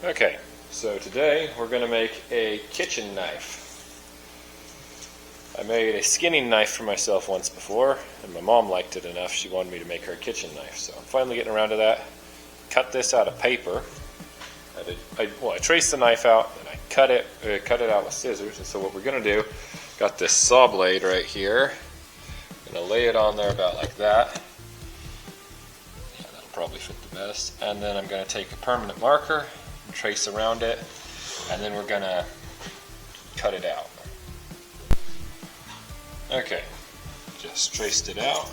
Okay, so today we're going to make a kitchen knife. I made a skinning knife for myself once before, and my mom liked it enough she wanted me to make her a kitchen knife. So I'm finally getting around to that. Cut this out of paper. I traced the knife out and I cut it out with scissors. And so what we're going to do, got this saw blade right here. I'm going to lay it on there about like that. Yeah, that'll probably fit the best. And then I'm going to take a permanent marker and trace around it, and then we're going to cut it out. Okay, just traced it out.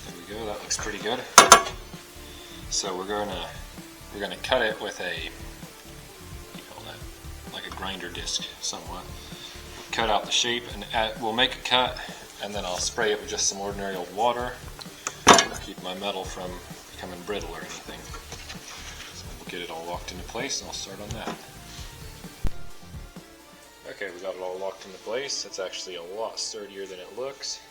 There we go, that looks pretty good. So we're gonna cut it with a, what do you call that? Like a grinder disc, somewhat. Cut out the shape, and we'll make a cut, and then I'll spray it with just some ordinary old water. Keep my metal from becoming brittle or anything. So we'll get it all locked into place, and I'll start on that. Okay, we got it all locked into place. It's actually a lot sturdier than it looks.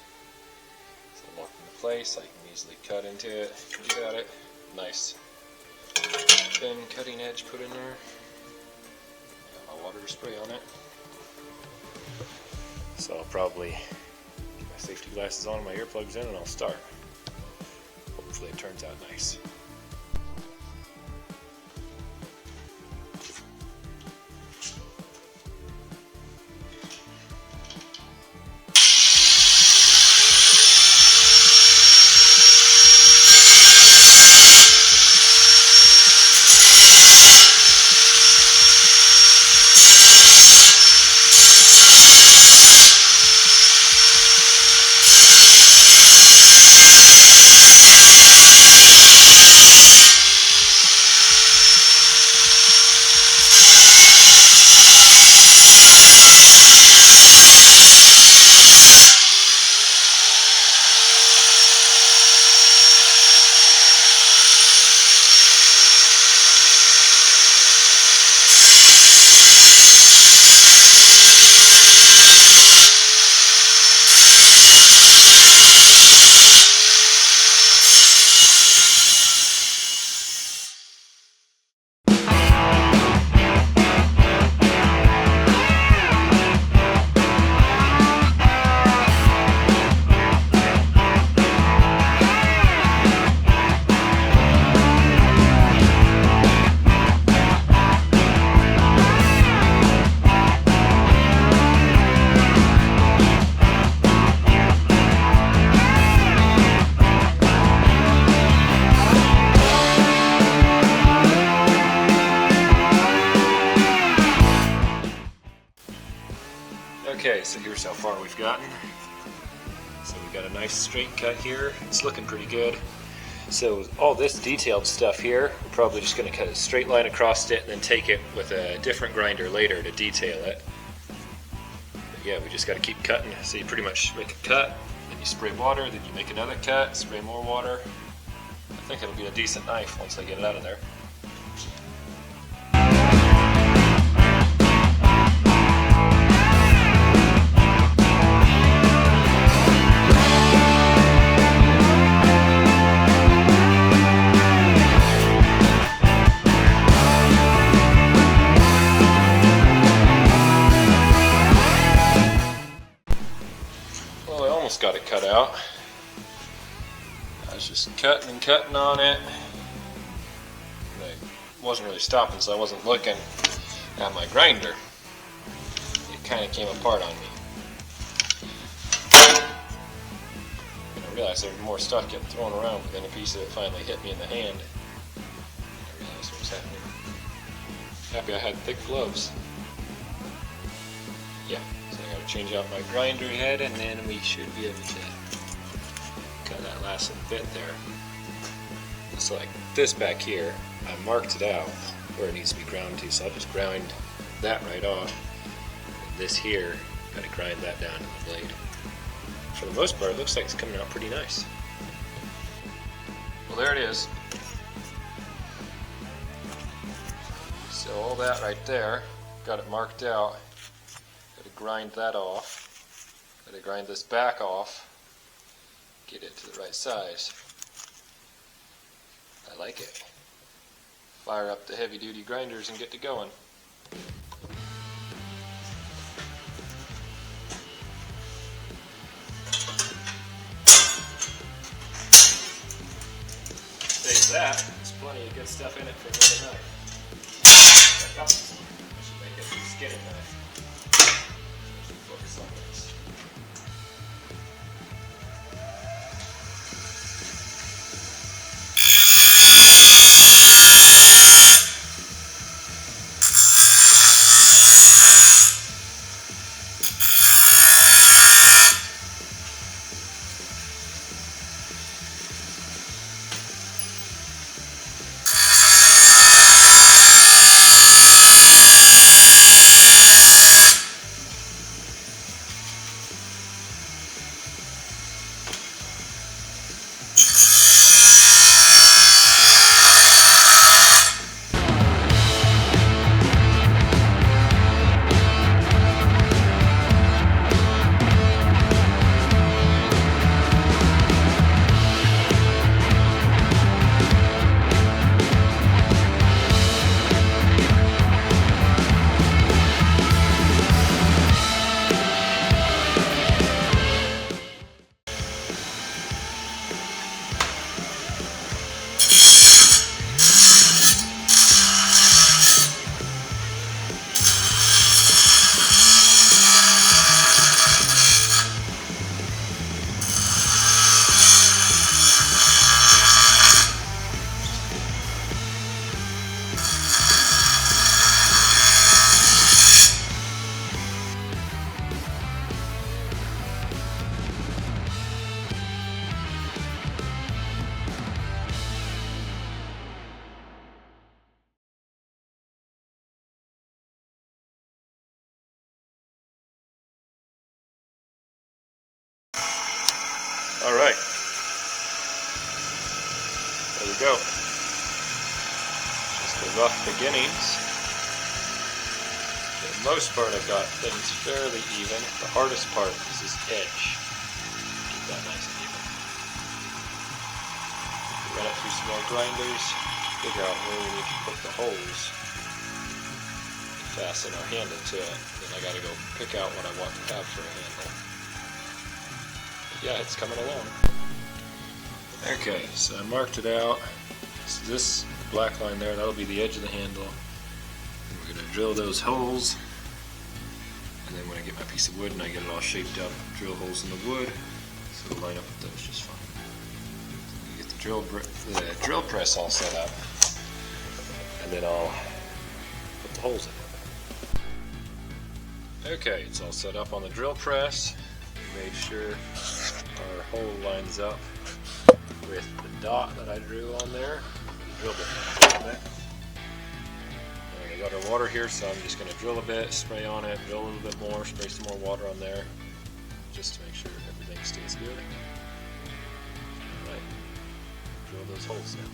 So locked into place, I can easily cut into it. You got it. Nice thin cutting edge put in there. Got my water to spray on it. So I'll probably get my safety glasses on and my earplugs in, and I'll start. Hopefully it turns out nice. Okay, so here's how far we've gotten. So we've got a nice straight cut here. It's looking pretty good. So all this detailed stuff here, we're probably just going to cut a straight line across it and then take it with a different grinder later to detail it. But yeah, we just got to keep cutting. So you pretty much make a cut, then you spray water, then you make another cut, spray more water. I think it'll be a decent knife once I get it out of there. Got it cut out. I was just cutting and cutting on it. And I wasn't really stopping, so I wasn't looking at my grinder. It kind of came apart on me. And I realized there was more stuff kept thrown around, but then a piece of it finally hit me in the hand. I realized what was happening. Happy I had thick gloves. Yeah. Change out my grinder head, and then we should be able to cut that last little bit there. It's like this back here, I marked it out where it needs to be ground to, so I'll just grind that right off. And this here, got to grind that down to the blade. For the most part, it looks like it's coming out pretty nice. Well, there it is. So all that right there, got it marked out. Grind that off. Gotta grind this back off. Get it to the right size. I like it. fire up the heavy duty grinders and get to going. Save that, there's plenty of good stuff in it for another night. Check out this one. I should make it a skinning knife. Focus on this. Alright, there we go. Just the rough beginnings. For the most part I've got things fairly even. The hardest part is this edge. Keep that nice and even. Run it through some more grinders, figure out where we need to put the holes, fasten our handle to it. Then I gotta go pick out what I want to have for a handle. Yeah, it's coming along. Okay, so I marked it out. So this black line there, that'll be the edge of the handle. And we're going to drill those holes. And then when I get my piece of wood and I get it all shaped up, drill holes in the wood. So it'll line up with those just fine. So get the drill press all set up. And then I'll put the holes in. Okay, it's all set up on the drill press. Made sure our hole lines up with the dot that I drew on there. Drill bit. We got our water here, so I'm just going to drill a bit, spray on it, drill a little bit more, spray some more water on there, just to make sure everything stays good. Alright, drill those holes in.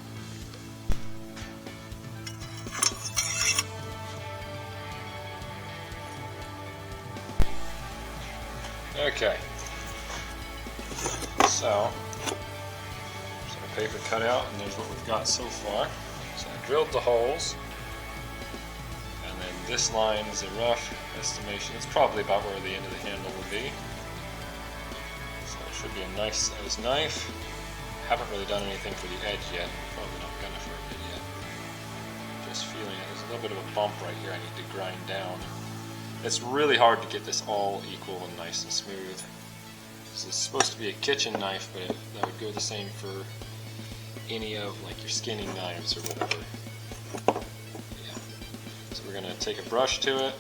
Okay. So, there's our paper cut out, and there's what we've got so far. So I drilled the holes, and then this line is a rough estimation. It's probably about where the end of the handle will be. So it should be a nice sized knife. Haven't really done anything for the edge yet. Probably not gonna for a bit yet. Just feeling it. There's a little bit of a bump right here I need to grind down. It's really hard to get this all equal and nice and smooth. This is supposed to be a kitchen knife, but that would go the same for any of like your skinning knives or whatever. Yeah. So we're going to take a brush to it,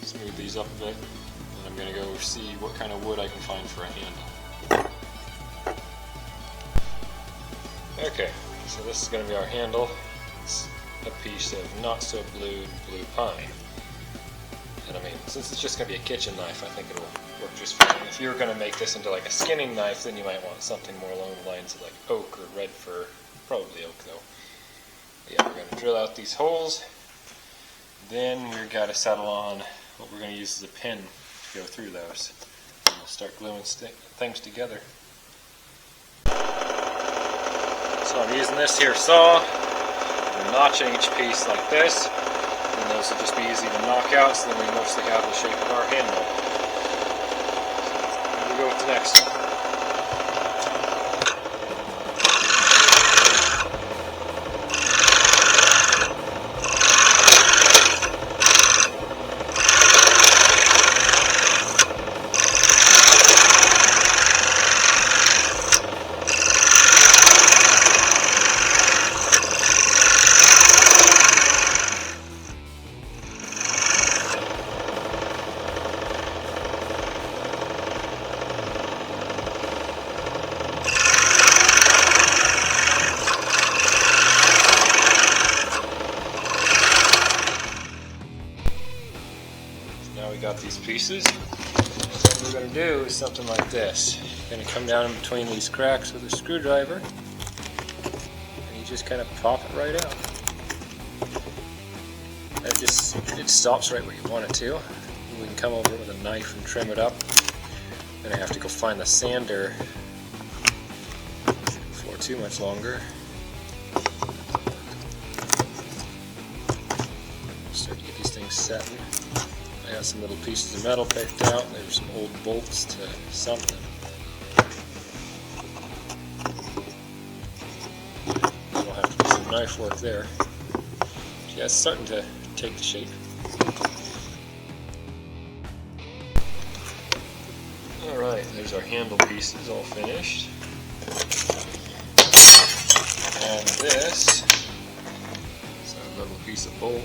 smooth these up a bit, and I'm going to go see what kind of wood I can find for a handle. Okay, so this is going to be our handle. It's a piece of not so blue pine. And I mean, since it's just going to be a kitchen knife, I think it'll work just fine. If you were going to make this into like a skinning knife, then you might want something more along the lines of like oak or red fir. Probably oak though. But yeah, we're going to drill out these holes. Then we've got to settle on what we're going to use as a pin to go through those. And we'll start gluing things together. So I'm using this here saw. a notch in each piece like this, and those will just be easy to knock out, so then we mostly have the shape of our handle. So here we go with the next one. Now we got these pieces. What we're going to do is something like this. You're going to come down in between these cracks with a screwdriver, and you just kind of pop it right out. And it stops right where you want it to. We can come over with a knife and trim it up. Then I have to go find the sander before too much longer. Start to get these things setting. I got some little pieces of metal picked out. There's some old bolts to something. There'll have to be some knife work there. Yeah, it's starting to take the shape. Alright, there's our handle pieces all finished. And this is our little piece of bolt.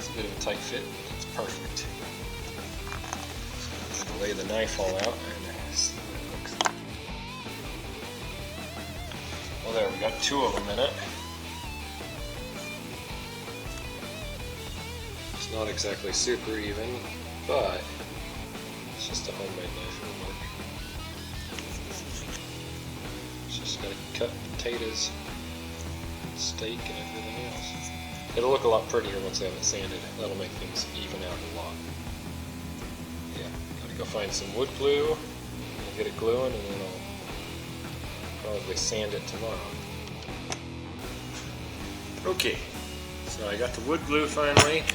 A bit of a tight fit, but it's perfect. So I'm going to lay the knife all out and see what it looks like. Well, there, we got two of them in it. It's not exactly super even, but it's just a homemade knife, it'll work. It's just got to cut potatoes, steak, and everything else. It'll look a lot prettier once I have it sanded. That'll make things even out a lot. Yeah, gotta go find some wood glue, and get it gluing, and then I'll probably sand it tomorrow. Okay, so I got the wood glue finally.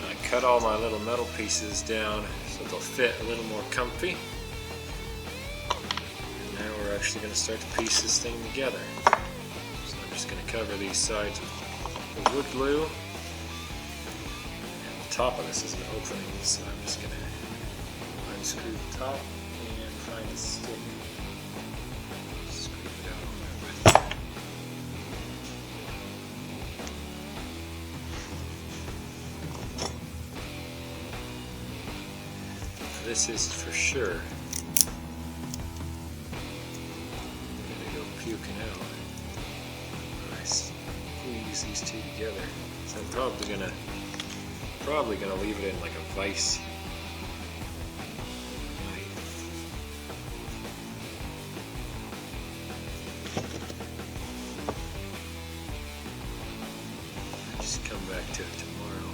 I cut all my little metal pieces down so they'll fit a little more comfy. And now we're actually going to start to piece this thing together. So I'm just going to cover these sides with the wood glue, and the top of this is an opening, so I'm just going to unscrew the top and find a stick. Scrape it out on there with. This is for sure going to go puking out. Nice. Squeeze these two together. So I'm probably gonna leave it in like a vise. Just come back to it tomorrow.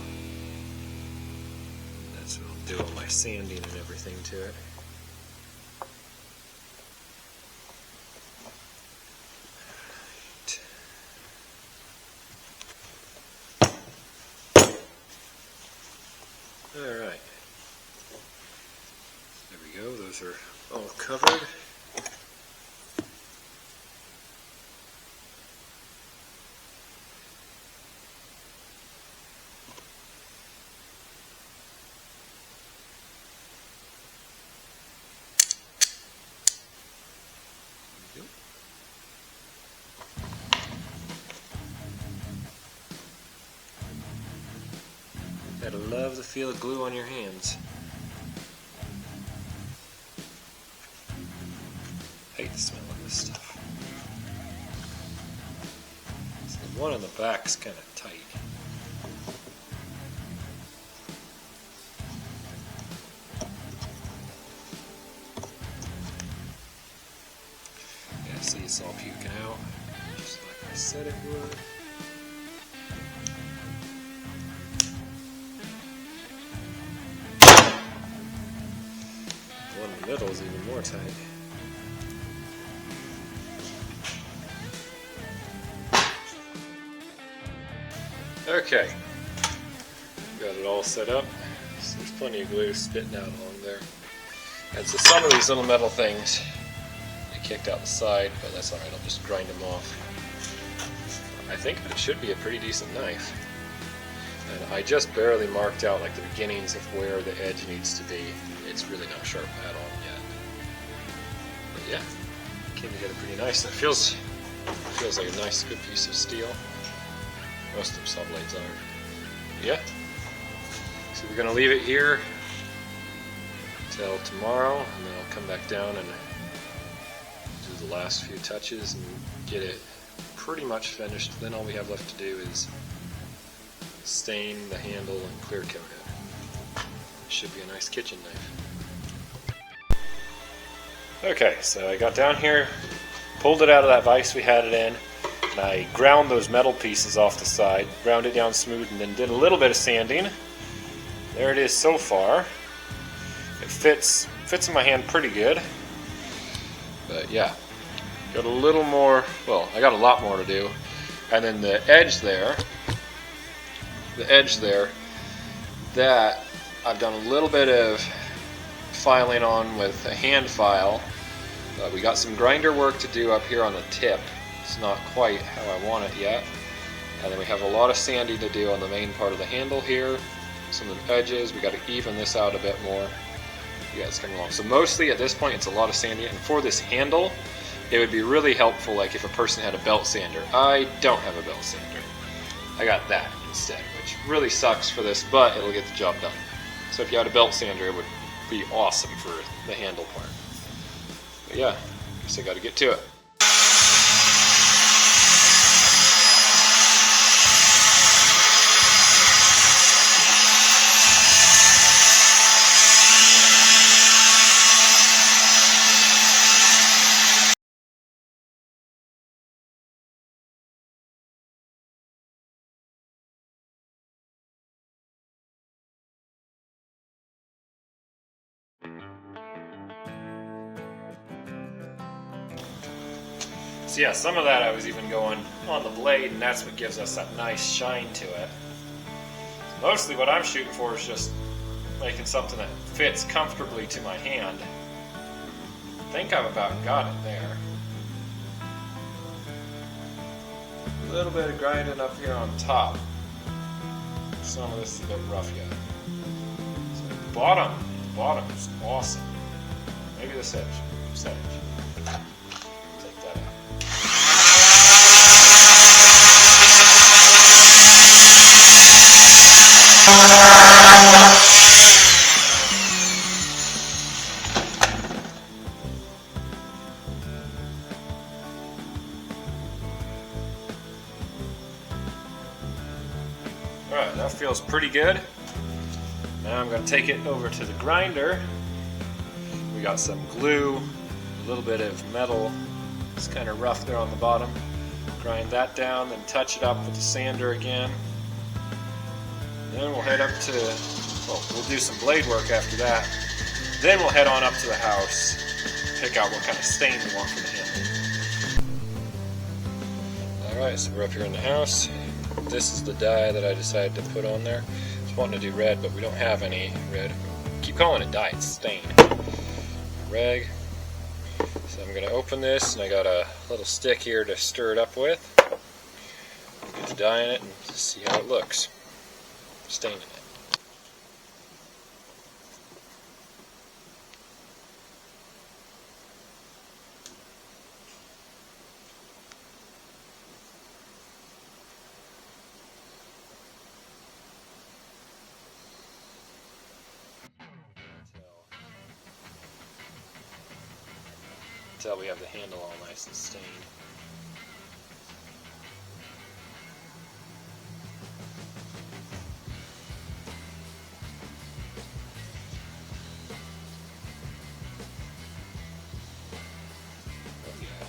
That's what I'll do all my sanding and everything to it. Alright, there we go, those are all covered. There we go. Gotta love the feel of glue on your hands. Hate the smell of this stuff. So the one on the back's kind of tight. Yeah, see, it's all puking out, just like I said it would. The one in the middle is even more tight. Okay, got it all set up. So there's plenty of glue spitting out along there. And so some of these little metal things, they kicked out the side, but that's alright, I'll just grind them off. I think that it should be a pretty decent knife. And I just barely marked out like the beginnings of where the edge needs to be. It's really not sharp at all yet. But yeah, came together pretty nice. It feels like a nice, good piece of steel. Most of them saw blades are. Yeah. So we're going to leave it here till tomorrow, and then I'll come back down and do the last few touches and get it pretty much finished. Then all we have left to do is stain the handle and clear coat it. Should be a nice kitchen knife. Okay, so I got down here, pulled it out of that vise we had it in, and I ground those metal pieces off the side, ground it down smooth, and then did a little bit of sanding. There it is so far. It fits in my hand pretty good. But yeah, got a little more, well, I got a lot more to do. And then the edge there, that I've done a little bit of filing on with a hand file. We got some grinder work to do up here on the tip. It's not quite how I want it yet. And then we have a lot of sanding to do on the main part of the handle here. Some of the edges, we got to even this out a bit more. Yeah, it's coming along. So mostly at this point it's a lot of sanding, and for this handle it would be really helpful like if a person had a belt sander. I don't have a belt sander. I got that instead, which really sucks for this, but it'll get the job done. So if you had a belt sander, it would be awesome for the handle part. But yeah, I guess I got to get to it. So yeah, some of that I was even going on the blade, and that's what gives us that nice shine to it. So mostly what I'm shooting for is just making something that fits comfortably to my hand. I think I've about got it there. A little bit of grinding up here on top. Some of this is a bit rough yet. So the bottom is awesome. Maybe this edge. Take that out. Alright, that feels pretty good. Now I'm going to take it over to the grinder. We got some glue, a little bit of metal. It's kind of rough there on the bottom. Grind that down, then touch it up with the sander again. Then we'll head up to, well, we'll do some blade work after that. Then we'll head on up to the house, pick out what kind of stain we want for the handle. Alright, so we're up here in the house. This is the dye that I decided to put on there. I was wanting to do red, but we don't have any red. Keep calling it dye, it's stain. Rag. So I'm going to open this, and I got a little stick here to stir it up with. Get the dye in it and see how it looks. Staining it. Until we have the handle all nice and stained. Oh yeah.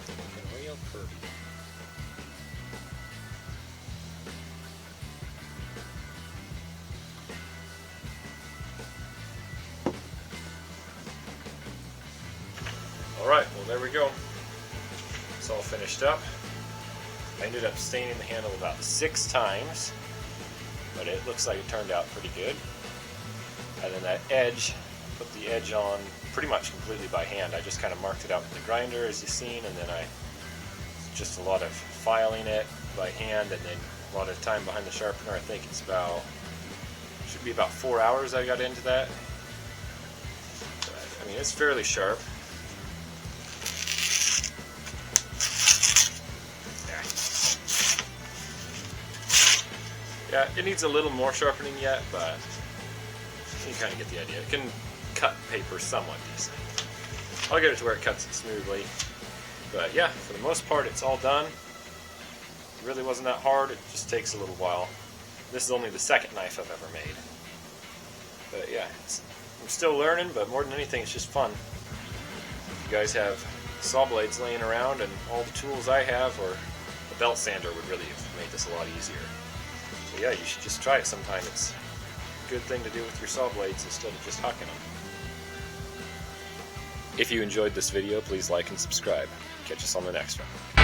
Looking real pretty. Alright, well there we go. It's all finished up. I ended up staining the handle about 6 times, but it looks like it turned out pretty good. And then that edge, put the edge on pretty much completely by hand. I just kind of marked it out with the grinder, as you've seen, and then just a lot of filing it by hand, and then a lot of time behind the sharpener. I think it's should be about 4 hours I got into that. But, I mean, it's fairly sharp. Yeah, it needs a little more sharpening yet, but you kind of get the idea. It can cut paper somewhat decent. I'll get it to where it cuts it smoothly. But yeah, for the most part, it's all done. It really wasn't that hard. It just takes a little while. This is only the second knife I've ever made. But yeah, I'm still learning, but more than anything, it's just fun. If you guys have saw blades laying around and all the tools I have, or a belt sander would really have made this a lot easier. So yeah, you should just try it sometime. It's a good thing to do with your saw blades instead of just hucking them. If you enjoyed this video, please like and subscribe. Catch us on the next one.